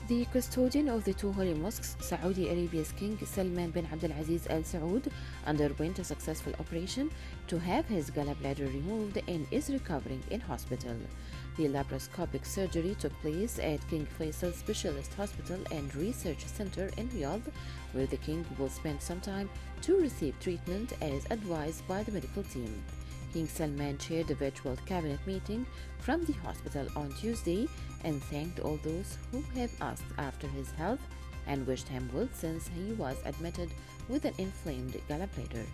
The custodian of the two holy mosques, Saudi Arabia's King Salman bin Abdulaziz Al Saud, underwent a successful operation to have his gallbladder removed and is recovering in hospital. The laparoscopic surgery took place at King Faisal Specialist Hospital and Research Center in Riyadh, where the king will spend some time to receive treatment as advised by the medical team. King Salman chaired a virtual cabinet meeting from the hospital on Tuesday and thanked all those who have asked after his health and wished him well since he was admitted with an inflamed gallbladder.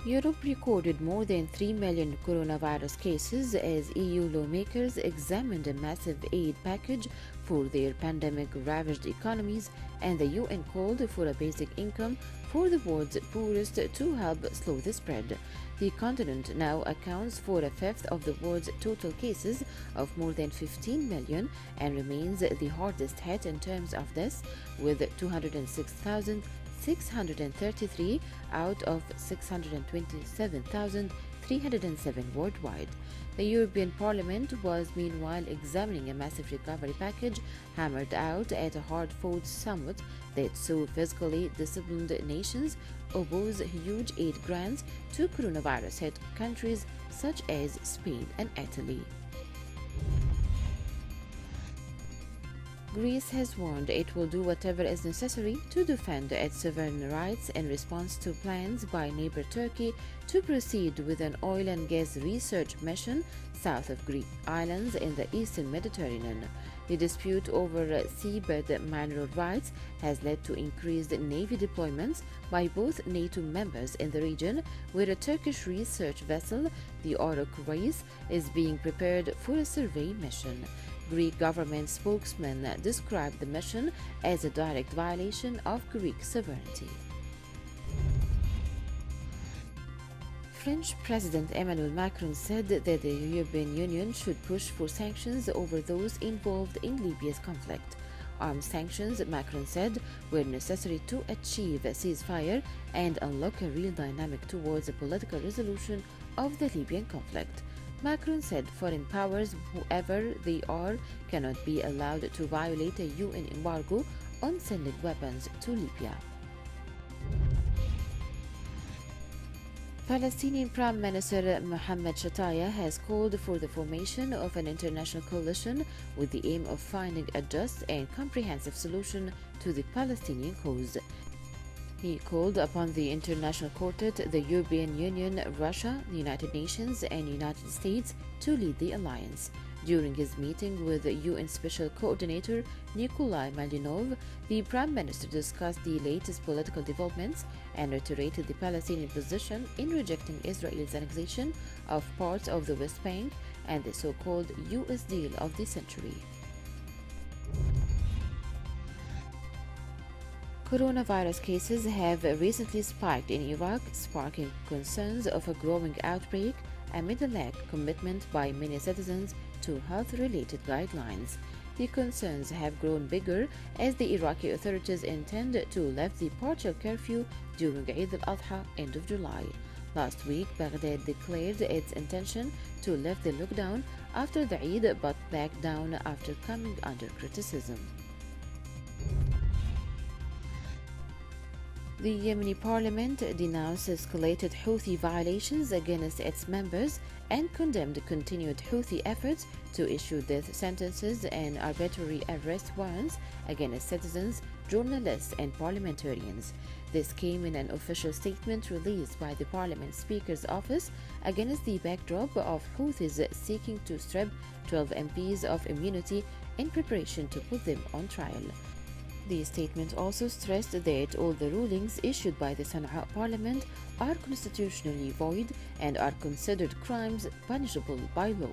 Europe recorded more than 3 million coronavirus cases as EU lawmakers examined a massive aid package for their pandemic-ravaged economies, and the UN called for a basic income for the world's poorest to help slow the spread. The continent now accounts for a fifth of the world's total cases of more than 15 million and remains the hardest hit in terms of this, with 206,633 out of 627,307 worldwide. The European Parliament was meanwhile examining a massive recovery package hammered out at a hard-fought summit that saw fiscally disciplined nations oppose huge aid grants to coronavirus-hit countries such as Spain and Italy. Greece has warned it will do whatever is necessary to defend its sovereign rights in response to plans by neighbor Turkey to proceed with an oil and gas research mission south of Greek islands in the eastern Mediterranean. The dispute over seabed mineral rights has led to increased Navy deployments by both NATO members in the region, where a Turkish research vessel, the Orok Reis, is being prepared for a survey mission. Greek government spokesman described the mission as a direct violation of Greek sovereignty. French President Emmanuel Macron said that the European Union should push for sanctions over those involved in Libya's conflict. Armed sanctions, Macron said, were necessary to achieve a ceasefire and unlock a real dynamic towards a political resolution of the Libyan conflict. Macron said foreign powers, whoever they are, cannot be allowed to violate a UN embargo on sending weapons to Libya. Palestinian Prime Minister Mohammed Shataya has called for the formation of an international coalition with the aim of finding a just and comprehensive solution to the Palestinian cause. He called upon the international quartet, the European Union, Russia, the United Nations, and United States to lead the alliance. During his meeting with UN Special Coordinator Nikolai Maldinov, the Prime Minister discussed the latest political developments and reiterated the Palestinian position in rejecting Israel's annexation of parts of the West Bank and the so-called US deal of the century. Coronavirus cases have recently spiked in Iraq, sparking concerns of a growing outbreak amid a lack of commitment by many citizens to health-related guidelines. The concerns have grown bigger as the Iraqi authorities intend to lift the partial curfew during Eid al-Adha end of July. Last week, Baghdad declared its intention to lift the lockdown after the Eid but backed down after coming under criticism. The Yemeni parliament denounced escalated Houthi violations against its members and condemned continued Houthi efforts to issue death sentences and arbitrary arrest warrants against citizens, journalists, and parliamentarians. This came in an official statement released by the Parliament Speaker's office against the backdrop of Houthis seeking to strip 12 MPs of immunity in preparation to put them on trial. The statement also stressed that all the rulings issued by the Sana'a Parliament are constitutionally void and are considered crimes punishable by law.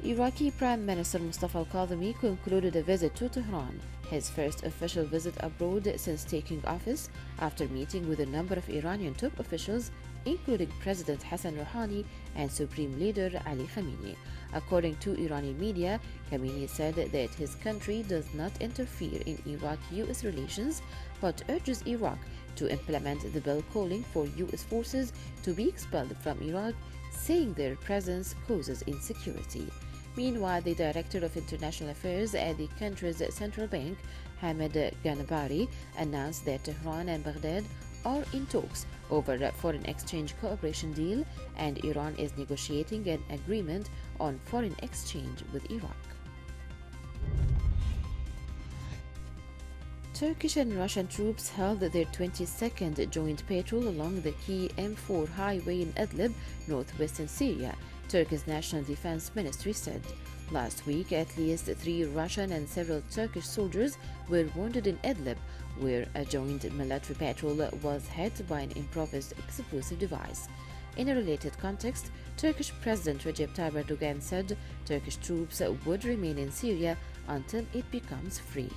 Iraqi Prime Minister Mustafa al-Kadhimi concluded a visit to Tehran, his first official visit abroad since taking office, after meeting with a number of Iranian top officials, including President Hassan Rouhani and Supreme Leader Ali Khamenei. According to Iranian media, Khamenei said that his country does not interfere in Iraq-US relations, but urges Iraq to implement the bill calling for US forces to be expelled from Iraq, saying their presence causes insecurity. Meanwhile, the Director of International Affairs at the country's central bank, Hamid Ghanbari, announced that Tehran and Baghdad are in talks over a foreign exchange cooperation deal, and Iran is negotiating an agreement on foreign exchange with Iraq. Turkish and Russian troops held their 22nd joint patrol along the key M4 highway in Idlib, northwestern Syria, Turkey's National Defense Ministry said. Last week, at least 3 Russian and several Turkish soldiers were wounded in Idlib, where a joint military patrol was hit by an improvised explosive device. In a related context, Turkish President Recep Tayyip Erdogan said Turkish troops would remain in Syria until it becomes free.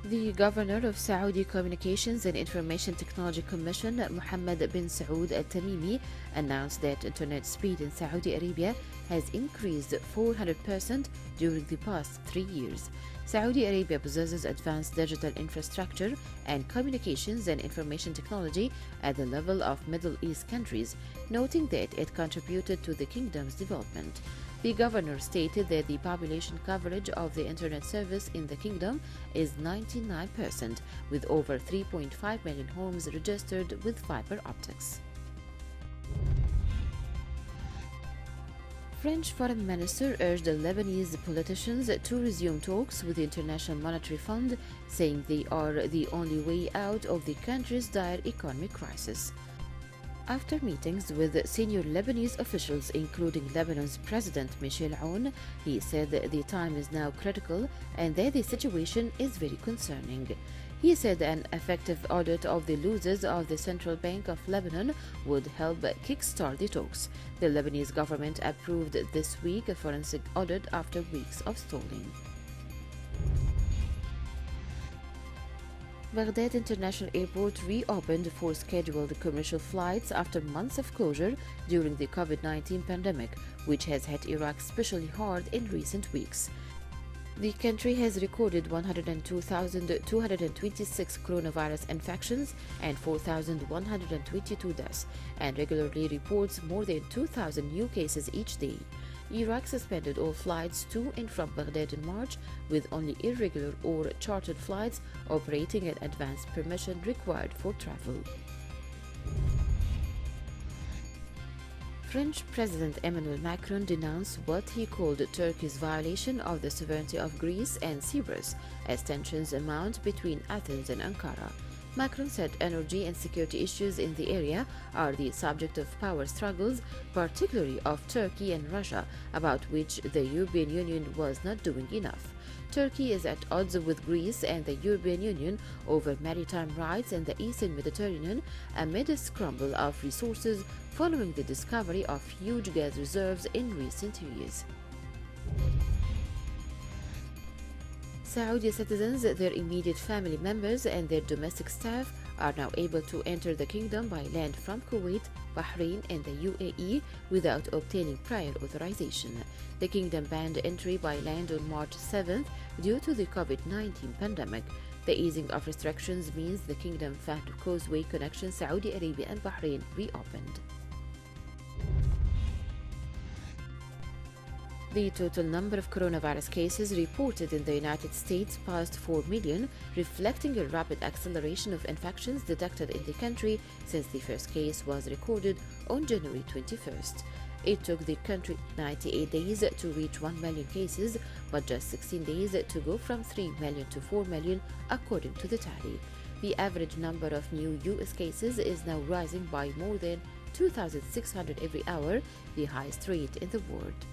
The governor of Saudi Communications and Information Technology Commission, Mohammed bin Saud Al Tamimi, announced that internet speed in Saudi Arabia has increased 400% during the past 3 years. Saudi Arabia possesses advanced digital infrastructure and communications and information technology at the level of Middle East countries, noting that it contributed to the kingdom's development. The governor stated that the population coverage of the internet service in the kingdom is 99%, with over 3.5 million homes registered with fiber optics. French Foreign Minister urged the Lebanese politicians to resume talks with the International Monetary Fund, saying they are the only way out of the country's dire economic crisis. After meetings with senior Lebanese officials, including Lebanon's President Michel Aoun, he said that the time is now critical and that the situation is very concerning. He said an effective audit of the losses of the Central Bank of Lebanon would help kickstart the talks. The Lebanese government approved this week a forensic audit after weeks of stalling. Baghdad International Airport reopened for scheduled commercial flights after months of closure during the COVID-19 pandemic, which has hit Iraq especially hard in recent weeks. The country has recorded 102,226 coronavirus infections and 4,122 deaths, and regularly reports more than 2,000 new cases each day. Iraq suspended all flights to and from Baghdad in March, with only irregular or chartered flights operating at advance permission required for travel. French President Emmanuel Macron denounced what he called Turkey's violation of the sovereignty of Greece and Cyprus as tensions mount between Athens and Ankara. Macron said energy and security issues in the area are the subject of power struggles, particularly of Turkey and Russia, about which the European Union was not doing enough. Turkey is at odds with Greece and the European Union over maritime rights in the Eastern Mediterranean amid a scramble of resources following the discovery of huge gas reserves in recent years. Saudi citizens, their immediate family members, and their domestic staff are now able to enter the kingdom by land from Kuwait, Bahrain, and the UAE without obtaining prior authorization. The kingdom banned entry by land on March 7th due to the COVID-19 pandemic. The easing of restrictions means the kingdom found causeway connection Saudi Arabia and Bahrain reopened. The total number of coronavirus cases reported in the United States passed 4 million, reflecting a rapid acceleration of infections detected in the country since the first case was recorded on January 21st. It took the country 98 days to reach 1 million cases, but just 16 days to go from 3 million to 4 million, according to the tally. The average number of new U.S. cases is now rising by more than 2,600 every hour, the highest rate in the world.